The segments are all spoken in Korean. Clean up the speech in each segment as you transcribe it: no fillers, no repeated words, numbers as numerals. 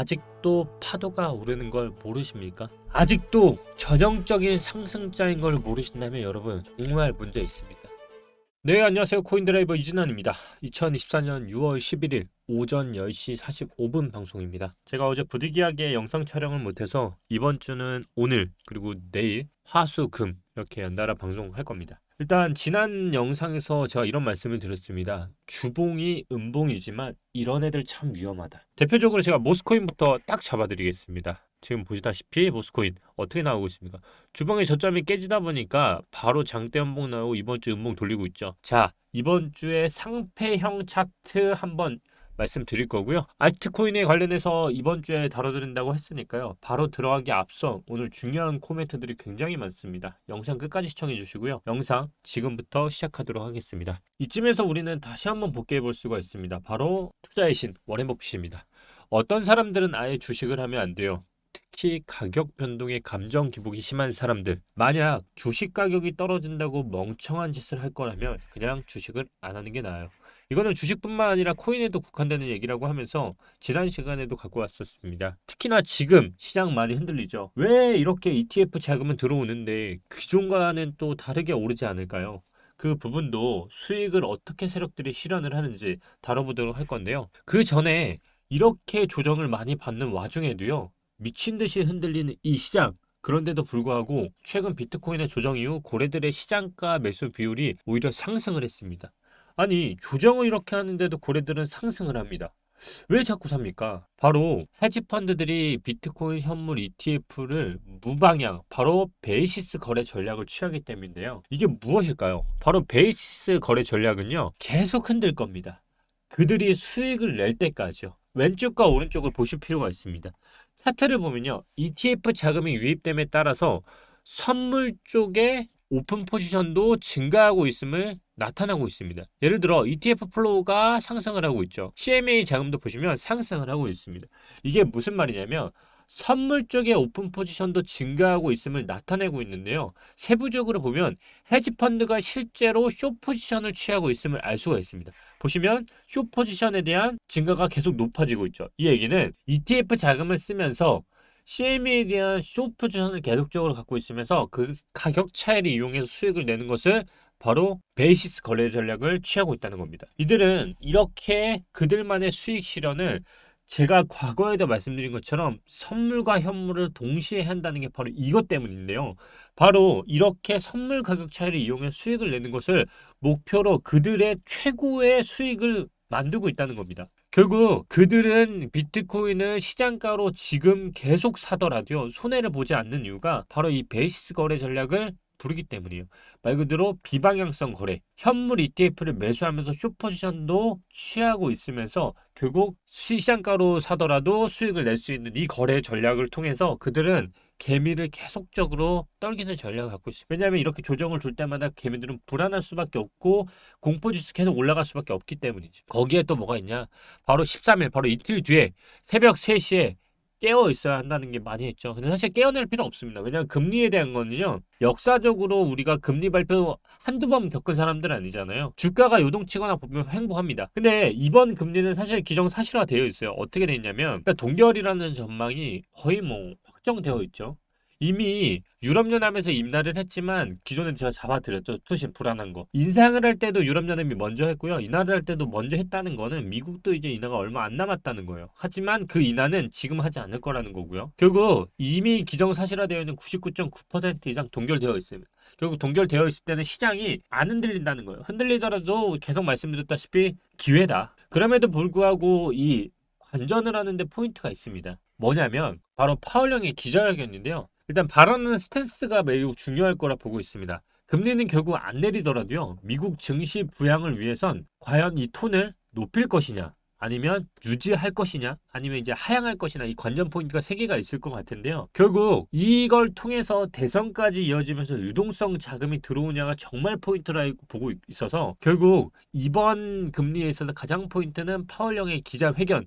아직도 파도가 오르는 걸 모르십니까? 아직도 전형적인 상승자인 걸 모르신다면 여러분 정말 문제 있습니다. 네, 안녕하세요. 코인드라이버 이진환입니다. 2024년 6월 11일 오전 10시 45분 방송입니다. 제가 어제 부득이하게 영상 촬영을 못해서 이번 주는 오늘 그리고 내일 화수 금 이렇게 연달아 방송할 겁니다. 일단 지난 영상에서 제가 이런 말씀을 드렸습니다. 주봉이 음봉이지만 이런 애들 참 위험하다. 대표적으로 제가 모스코인부터 딱 잡아드리겠습니다. 지금 보시다시피 모스코인 어떻게 나오고 있습니까? 주봉의 저점이 깨지다 보니까 바로 장대 음봉 나오고 이번 주 음봉 돌리고 있죠. 자, 이번 주에 상패형 차트 한번 말씀드릴 거고요. 알트코인에 관련해서 이번 주에 다뤄드린다고 했으니까요. 바로 들어가기 앞서 오늘 중요한 코멘트들이 굉장히 많습니다. 영상 끝까지 시청해 주시고요. 영상 지금부터 시작하도록 하겠습니다. 이쯤에서 우리는 다시 한번 복귀해 볼 수가 있습니다. 바로 투자의 신 워렌 버핏입니다. 어떤 사람들은 아예 주식을 하면 안 돼요. 특히 가격 변동에 감정 기복이 심한 사람들, 만약 주식 가격이 떨어진다고 멍청한 짓을 할 거라면 그냥 주식을 안 하는 게 나아요. 이거는 주식뿐만 아니라 코인에도 국한되는 얘기라고 하면서 지난 시간에도 갖고 왔었습니다. 특히나 지금 시장 많이 흔들리죠. 왜 이렇게 ETF 자금은 들어오는데 기존과는 또 다르게 오르지 않을까요? 그 부분도 수익을 어떻게 세력들이 실현을 하는지 다뤄보도록 할 건데요. 그 전에 이렇게 조정을 많이 받는 와중에도요. 미친 듯이 흔들리는 이 시장. 그런데도 불구하고 최근 비트코인의 조정 이후 고래들의 시장가 매수 비율이 오히려 상승을 했습니다. 아니, 조정을 이렇게 하는데도 고래들은 상승을 합니다. 왜 자꾸 삽니까? 바로 헤지펀드들이 비트코인 현물 ETF를 무방향, 바로 베이시스 거래 전략을 취하기 때문인데요. 이게 무엇일까요? 바로 베이시스 거래 전략은요, 계속 흔들 겁니다. 그들이 수익을 낼 때까지요. 왼쪽과 오른쪽을 보실 필요가 있습니다. 차트를 보면요. ETF 자금이 유입됨에 따라서 선물 쪽에 오픈 포지션도 증가하고 있음을 나타나고 있습니다. 예를 들어 ETF 플로우가 상승을 하고 있죠. CMA 자금도 보시면 상승을 하고 있습니다. 이게 무슨 말이냐면 선물 쪽에 오픈 포지션도 증가하고 있음을 나타내고 있는데요. 세부적으로 보면 헤지펀드가 실제로 숏 포지션을 취하고 있음을 알 수가 있습니다. 보시면 숏 포지션에 대한 증가가 계속 높아지고 있죠. 이 얘기는 ETF 자금을 쓰면서 CME에 대한 숏 포지션을 계속적으로 갖고 있으면서 그 가격 차이를 이용해서 수익을 내는 것을 바로 베이시스 거래 전략을 취하고 있다는 겁니다. 이들은 이렇게 그들만의 수익 실현을 제가 과거에도 말씀드린 것처럼 선물과 현물을 동시에 한다는 게 바로 이것 때문인데요. 바로 이렇게 선물 가격 차이를 이용해 수익을 내는 것을 목표로 그들의 최고의 수익을 만들고 있다는 겁니다. 결국 그들은 비트코인을 시장가로 지금 계속 사더라도요. 손해를 보지 않는 이유가 바로 이 베이시스 거래 전략을 부르기 때문이에요. 말 그대로 비방향성 거래, 현물 ETF를 매수하면서 숏 포지션도 취하고 있으면서 결국 시장가로 사더라도 수익을 낼 수 있는 이 거래 전략을 통해서 그들은 개미를 계속적으로 떨기는 전략을 갖고 있어요. 왜냐하면 이렇게 조정을 줄 때마다 개미들은 불안할 수밖에 없고 공포지수 계속 올라갈 수밖에 없기 때문이죠. 거기에 또 뭐가 있냐? 바로 13일, 바로 이틀 뒤에 새벽 3시에 깨어 있어야 한다는 게 많이 했죠. 근데 사실 깨어낼 필요 없습니다. 왜냐하면 금리에 대한 거는요. 역사적으로 우리가 금리 발표 한두 번 겪은 사람들은 아니잖아요. 주가가 요동치거나 보면 횡보합니다. 근데 이번 금리는 사실 기정사실화 되어 있어요. 어떻게 돼 있냐면 그러니까 동결이라는 전망이 거의 뭐 확정되어 있죠. 이미 유럽연합에서 인하를 했지만 기존에 제가 잡아드렸죠. 투신 불안한 거. 인상을 할 때도 유럽연합이 먼저 했고요. 인하를 할 때도 먼저 했다는 거는 미국도 이제 인하가 얼마 안 남았다는 거예요. 하지만 그 인하는 지금 하지 않을 거라는 거고요. 결국 이미 기정사실화되어 있는 99.9% 이상 동결되어 있습니다. 결국 동결되어 있을 때는 시장이 안 흔들린다는 거예요. 흔들리더라도 계속 말씀드렸다시피 기회다. 그럼에도 불구하고 이 관전을 하는데 포인트가 있습니다. 뭐냐면 바로 파월령의 기자회견인데요. 일단 발언하는 스탠스가 매우 중요할 거라 보고 있습니다. 금리는 결국 안 내리더라도요. 미국 증시 부양을 위해선 과연 이 톤을 높일 것이냐 아니면 유지할 것이냐 아니면 이제 하향할 것이냐 이 관전 포인트가 3개가 있을 것 같은데요. 결국 이걸 통해서 대선까지 이어지면서 유동성 자금이 들어오냐가 정말 포인트라 보고 있어서 결국 이번 금리에 있어서 가장 포인트는 파월령의 기자회견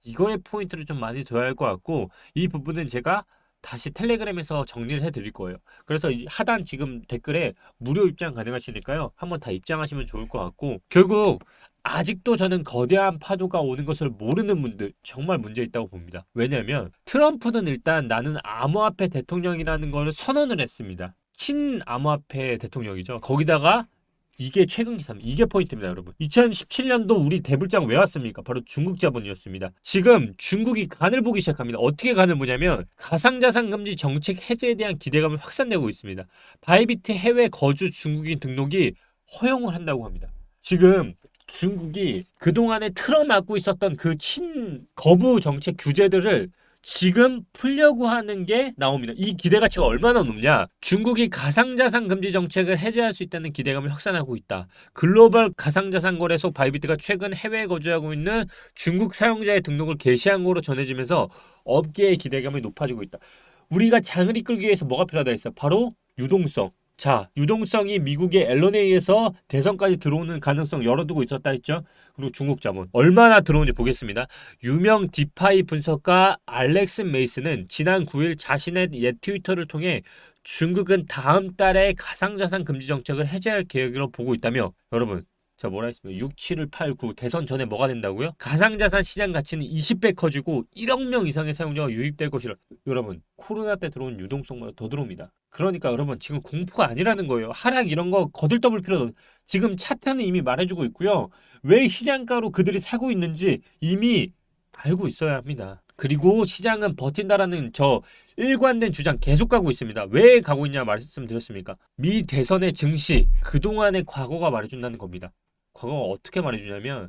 이거에 포인트를 좀 많이 둬야 할 것 같고 이 부분은 제가 다시 텔레그램에서 정리를 해드릴 거예요. 그래서 하단 지금 댓글에 무료 입장 가능하시니까요. 한번 다 입장하시면 좋을 것 같고 결국 아직도 저는 거대한 파도가 오는 것을 모르는 분들 정말 문제 있다고 봅니다. 왜냐하면 트럼프는 일단 나는 암호화폐 대통령이라는 걸 선언을 했습니다. 친암호화폐 대통령이죠. 거기다가 이게 최근 기사입니다. 이게 포인트입니다, 여러분. 2017년도 우리 대불장 왜 왔습니까? 바로 중국 자본이었습니다. 지금 중국이 간을 보기 시작합니다. 어떻게 간을 보냐면 가상자산 금지 정책 해제에 대한 기대감을 확산되고 있습니다. 바이비트 해외 거주 중국인 등록이 허용을 한다고 합니다. 지금 중국이 그동안에 틀어막고 있었던 그 친거부 정책 규제들을 지금 풀려고 하는 게 나옵니다. 이 기대가치가 얼마나 높냐? 중국이 가상자산 금지 정책을 해제할 수 있다는 기대감을 확산하고 있다. 글로벌 가상자산 거래소 바이비트가 최근 해외에 거주하고 있는 중국 사용자의 등록을 개시한 거로 전해지면서 업계의 기대감이 높아지고 있다. 우리가 장을 이끌기 위해서 뭐가 필요하다 했어? 바로 유동성. 자, 유동성이 미국의 앨런에이에서 대선까지 들어오는 가능성 열어두고 있었다 했죠. 그리고 중국 자본 얼마나 들어오는지 보겠습니다. 유명 디파이 분석가 알렉스 메이스는 지난 9일 자신의 옛 트위터를 통해 중국은 다음 달에 가상자산 금지 정책을 해제할 계획으로 보고 있다며, 여러분 자 뭐라 했습니까? 6, 7을 8, 9 대선 전에 뭐가 된다고요? 가상자산 시장 가치는 20배 커지고 1억 명 이상의 사용자가 유입될 것이라. 여러분 코로나 때 들어온 유동성보다 더 들어옵니다. 그러니까 여러분 지금 공포가 아니라는 거예요. 하락 이런 거 거들떠볼 필요도. 지금 차트는 이미 말해주고 있고요. 왜 시장가로 그들이 사고 있는지 이미 알고 있어야 합니다. 그리고 시장은 버틴다라는 저 일관된 주장 계속 가고 있습니다. 왜 가고 있냐 말씀드렸습니까? 미 대선의 증시 그동안의 과거가 말해준다는 겁니다. 과거가 어떻게 말해주냐면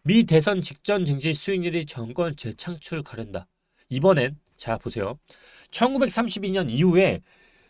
미 대선 직전 증시 수익률이 정권 재창출 가른다. 이번엔 자 보세요. 1932년 이후에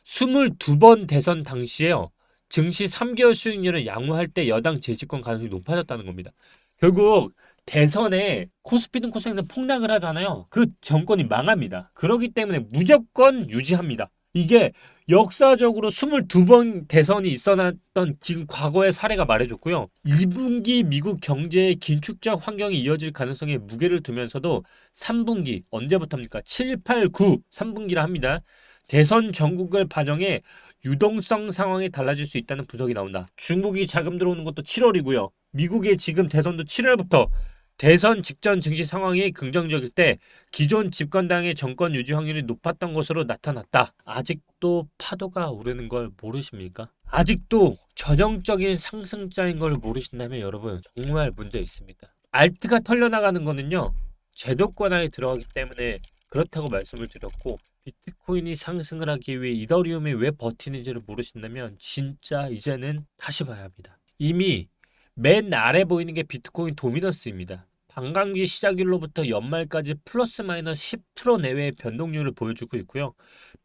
22번 대선 당시에요. 증시 3개월 수익률을 양호할 때 여당 재집권 가능성이 높아졌다는 겁니다. 결국 대선에 코스피든 코스닥은 폭락을 하잖아요. 그 정권이 망합니다. 그렇기 때문에 무조건 유지합니다. 이게 역사적으로 22번 대선이 있어났던 지금 과거의 사례가 말해줬고요. 2분기 미국 경제의 긴축적 환경이 이어질 가능성에 무게를 두면서도 3분기 언제부터입니까? 7, 8, 9 3분기라 합니다. 대선 전국을 반영해 유동성 상황이 달라질 수 있다는 분석이 나온다. 중국이 자금 들어오는 것도 7월이고요. 미국의 지금 대선도 7월부터 대선 직전 증시 상황이 긍정적일 때 기존 집권당의 정권 유지 확률이 높았던 것으로 나타났다. 아직도 파도가 오르는 걸 모르십니까? 아직도 전형적인 상승자인 걸 모르신다면 여러분 정말 문제 있습니다. 알트가 털려나가는 거는요. 제도권 안에 들어가기 때문에 그렇다고 말씀을 드렸고, 비트코인이 상승을 하기 위해 이더리움이 왜 버티는지를 모르신다면 진짜 이제는 다시 봐야 합니다. 이미 맨 아래 보이는 게 비트코인 도미넌스입니다. 반감기 시작일로부터 연말까지 플러스 마이너스 10% 내외의 변동률을 보여주고 있고요.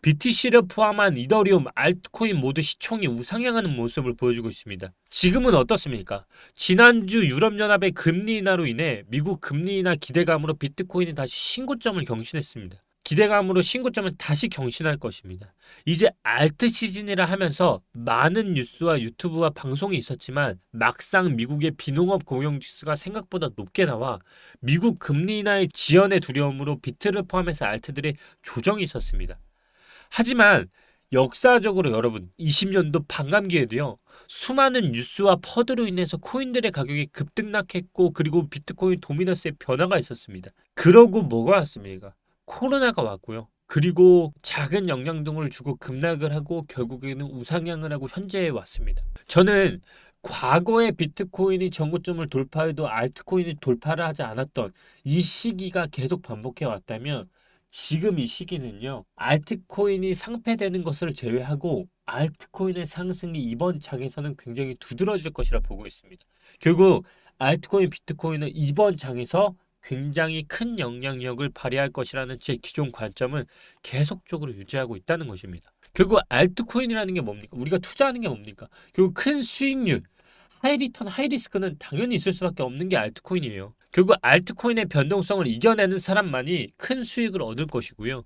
BTC를 포함한 이더리움, 알트코인 모두 시총이 우상향하는 모습을 보여주고 있습니다. 지금은 어떻습니까? 지난주 유럽연합의 금리 인하로 인해 미국 금리 인하 기대감으로 비트코인이 다시 신고점을 경신했습니다. 기대감으로 신고점을 다시 경신할 것입니다. 이제 알트 시즌이라 하면서 많은 뉴스와 유튜브와 방송이 있었지만 막상 미국의 비농업 고용지수가 생각보다 높게 나와 미국 금리 인하의 지연의 두려움으로 비트를 포함해서 알트들의 조정이 있었습니다. 하지만 역사적으로 여러분 20년도 반감기에도요. 수많은 뉴스와 퍼드로 인해서 코인들의 가격이 급등락했고 그리고 비트코인 도미넌스의 변화가 있었습니다. 그러고 뭐가 왔습니까? 코로나가 왔고요. 그리고 작은 영향등을 주고 급락을 하고 결국에는 우상향을 하고 현재에 왔습니다. 저는 과거에 비트코인이 전고점을 돌파해도 알트코인이 돌파를 하지 않았던 이 시기가 계속 반복해 왔다면 지금 이 시기는요. 알트코인이 상폐되는 것을 제외하고 알트코인의 상승이 이번 장에서는 굉장히 두드러질 것이라 보고 있습니다. 결국 알트코인, 비트코인은 이번 장에서 굉장히 큰 영향력을 발휘할 것이라는 제 기존 관점은 계속적으로 유지하고 있다는 것입니다. 결국 알트코인이라는 게 뭡니까? 우리가 투자하는 게 뭡니까? 결국 큰 수익률, 하이 리턴, 하이 리스크는 당연히 있을 수밖에 없는 게 알트코인이에요. 결국 알트코인의 변동성을 이겨내는 사람만이 큰 수익을 얻을 것이고요.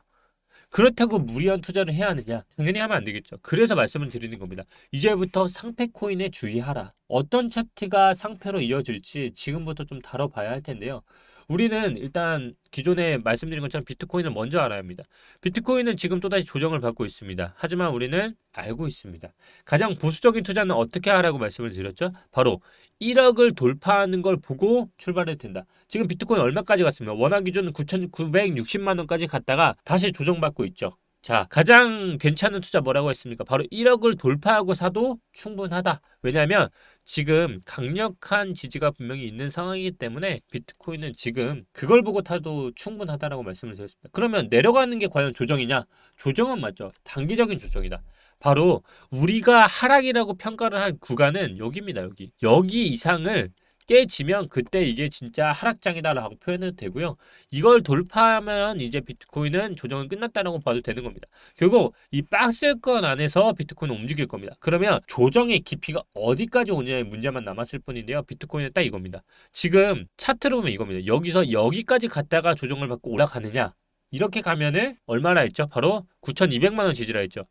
그렇다고 무리한 투자를 해야 하느냐? 당연히 하면 안 되겠죠. 그래서 말씀을 드리는 겁니다. 이제부터 상패 코인에 주의하라. 어떤 차트가 상패로 이어질지 지금부터 좀 다뤄봐야 할 텐데요. 우리는 일단 기존에 말씀드린 것처럼 비트코인을 먼저 알아야 합니다. 비트코인은 지금 또다시 조정을 받고 있습니다. 하지만 우리는 알고 있습니다. 가장 보수적인 투자는 어떻게 하라고 말씀을 드렸죠? 바로 1억을 돌파하는 걸 보고 출발해도 된다. 지금 비트코인 얼마까지 갔습니까? 원화 기준 9,960만 원까지 갔다가 다시 조정받고 있죠. 자, 가장 괜찮은 투자 뭐라고 했습니까? 바로 1억을 돌파하고 사도 충분하다. 왜냐하면 지금 강력한 지지가 분명히 있는 상황이기 때문에 비트코인은 지금 그걸 보고 타도 충분하다라고 말씀을 드렸습니다. 그러면 내려가는 게 과연 조정이냐? 조정은 맞죠. 단기적인 조정이다. 바로 우리가 하락이라고 평가를 한 구간은 여기입니다. 여기 이상을 깨지면 그때 이게 진짜 하락장이다라고 표현해도 되고요. 이걸 돌파하면 이제 비트코인은 조정은 끝났다라고 봐도 되는 겁니다. 결국 이 박스권 안에서 비트코인은 움직일 겁니다. 그러면 조정의 깊이가 어디까지 오느냐의 문제만 남았을 뿐인데요. 비트코인은 딱 이겁니다. 지금 차트로 보면 이겁니다. 여기서 여기까지 갔다가 조정을 받고 올라가느냐? 이렇게 가면은 얼마나 했죠? 바로 9,200만 원 지지라 했죠.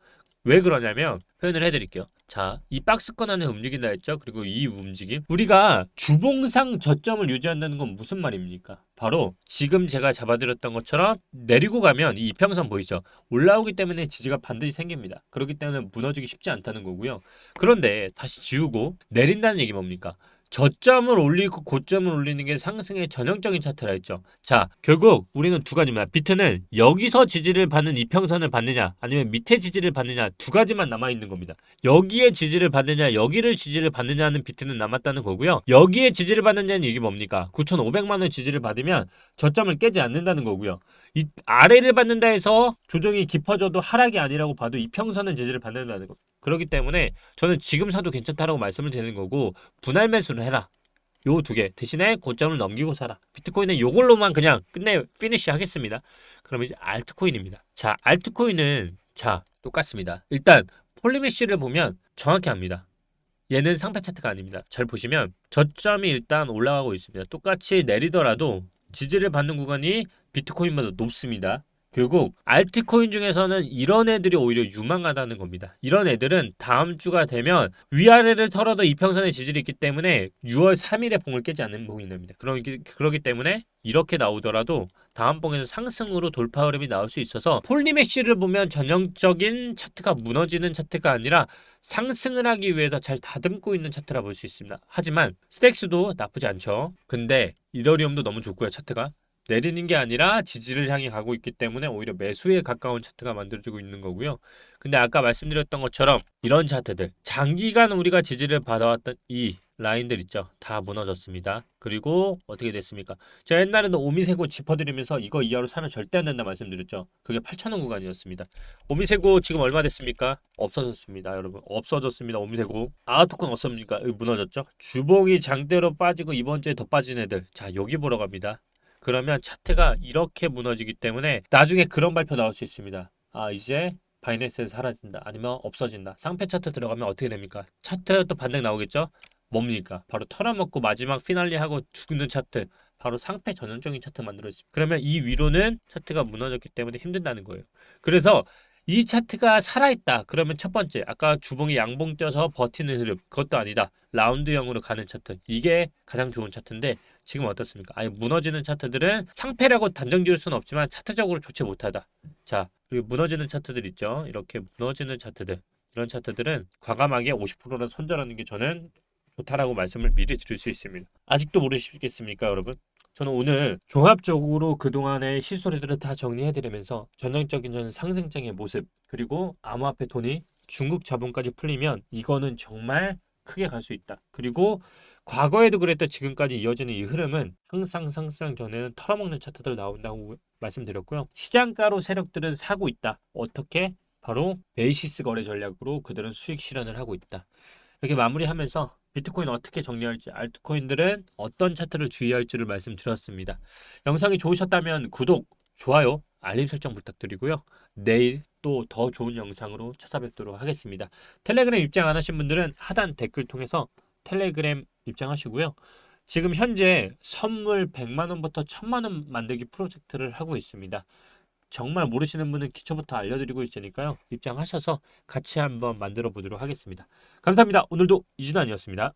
왜 그러냐면 표현을 해드릴게요. 자, 이 박스권 안에 움직인다 했죠. 그리고 이 움직임, 우리가 주봉상 저점을 유지한다는 건 무슨 말입니까? 바로 지금 제가 잡아드렸던 것처럼 내리고 가면 이 이평선 보이죠? 올라오기 때문에 지지가 반드시 생깁니다. 그렇기 때문에 무너지기 쉽지 않다는 거고요. 그런데 다시 지우고 내린다는 얘기 뭡니까? 저점을 올리고 고점을 올리는 게 상승의 전형적인 차트라 했죠. 자, 결국 우리는 두 가지입니다. 비트는 여기서 지지를 받는 이평선을 받느냐 아니면 밑에 지지를 받느냐 두 가지만 남아있는 겁니다. 여기에 지지를 받느냐 여기를 지지를 받느냐는 비트는 남았다는 거고요. 여기에 지지를 받느냐는 이게 뭡니까? 9,500만 원 지지를 받으면 저점을 깨지 않는다는 거고요. 이 아래를 받는다 해서 조정이 깊어져도 하락이 아니라고 봐도 이평선은 지지를 받는다는 겁니다. 그렇기 때문에 저는 지금 사도 괜찮다라고 말씀을 드리는 거고 분할 매수를 해라. 요 두 개 대신에 고점을 넘기고 사라. 비트코인은 요걸로만 그냥 끝내 피니시 하겠습니다. 그럼 이제 알트코인입니다. 자, 알트코인은 자 똑같습니다. 일단 폴리메쉬를 보면 정확히 압니다. 얘는 상패 차트가 아닙니다. 잘 보시면 저점이 일단 올라가고 있습니다. 똑같이 내리더라도 지지를 받는 구간이 비트코인보다 높습니다. 결국 알트코인 중에서는 이런 애들이 오히려 유망하다는 겁니다. 이런 애들은 다음 주가 되면 위아래를 털어도 이평선의 지지를 있기 때문에 6월 3일에 봉을 깨지 않는 봉이 납니다. 그러기 때문에 이렇게 나오더라도 다음 봉에서 상승으로 돌파 흐름이 나올 수 있어서 폴리메쉬를 보면 전형적인 차트가 무너지는 차트가 아니라 상승을 하기 위해서 잘 다듬고 있는 차트라 볼 수 있습니다. 하지만 스택스도 나쁘지 않죠. 근데 이더리움도 너무 좋고요. 차트가 내리는 게 아니라 지지를 향해 가고 있기 때문에 오히려 매수에 가까운 차트가 만들어지고 있는 거고요. 근데 아까 말씀드렸던 것처럼 이런 차트들 장기간 우리가 지지를 받아왔던 이 라인들 있죠. 다 무너졌습니다. 그리고 어떻게 됐습니까? 제가 옛날에는 오미세고 짚어드리면서 이거 이하로 사면 절대 안 된다 말씀드렸죠. 그게 8,000원 구간이었습니다. 오미세고 지금 얼마 됐습니까? 없어졌습니다. 여러분 없어졌습니다. 오미세고 아토콘 없습니까? 여기 무너졌죠. 주봉이 장대로 빠지고 이번 주에 더 빠진 애들 자 여기 보러 갑니다. 그러면 차트가 이렇게 무너지기 때문에 나중에 그런 발표 나올 수 있습니다. 아 이제 바이낸스에서 사라진다 아니면 없어진다. 상패 차트 들어가면 어떻게 됩니까? 차트 또 반등 나오겠죠? 뭡니까? 바로 털어먹고 마지막 피날레 하고 죽는 차트 바로 상패 전형적인 차트 만들어집니다. 그러면 이 위로는 차트가 무너졌기 때문에 힘든다는 거예요. 그래서 이 차트가 살아있다. 그러면 첫 번째 아까 주봉이 양봉 뛰어서 버티는 흐름 그것도 아니다. 라운드형으로 가는 차트 이게 가장 좋은 차트인데 지금 어떻습니까? 아예 무너지는 차트들은 상패라고 단정 지을 수는 없지만 차트적으로 좋지 못하다. 자 그리고 무너지는 차트들 있죠. 이렇게 무너지는 차트들 이런 차트들은 과감하게 50%를 손절하는 게 저는 좋다라고 말씀을 미리 드릴 수 있습니다. 아직도 모르시겠습니까 여러분? 저는 오늘 종합적으로 그동안의 시소리들을 다 정리해드리면서 전형적인 저는 상승장의 모습 그리고 암호화폐 돈이 중국 자본까지 풀리면 이거는 정말 크게 갈 수 있다. 그리고 과거에도 그랬던 지금까지 이어지는 이 흐름은 항상 상승 전에는 털어먹는 차트들 나온다고 말씀드렸고요. 시장가로 세력들은 사고 있다. 어떻게? 바로 베이시스 거래 전략으로 그들은 수익 실현을 하고 있다. 이렇게 마무리하면서 비트코인 어떻게 정리할지 알트코인들은 어떤 차트를 주의할지를 말씀드렸습니다. 영상이 좋으셨다면 구독, 좋아요, 알림 설정 부탁드리고요. 내일 또 더 좋은 영상으로 찾아뵙도록 하겠습니다. 텔레그램 입장 안 하신 분들은 하단 댓글 통해서 텔레그램 입장하시고요. 지금 현재 선물 100만원부터 1000만원 만들기 프로젝트를 하고 있습니다. 정말 모르시는 분은 기초부터 알려드리고 있으니까요. 입장하셔서 같이 한번 만들어 보도록 하겠습니다. 감사합니다. 오늘도 이진환이었습니다.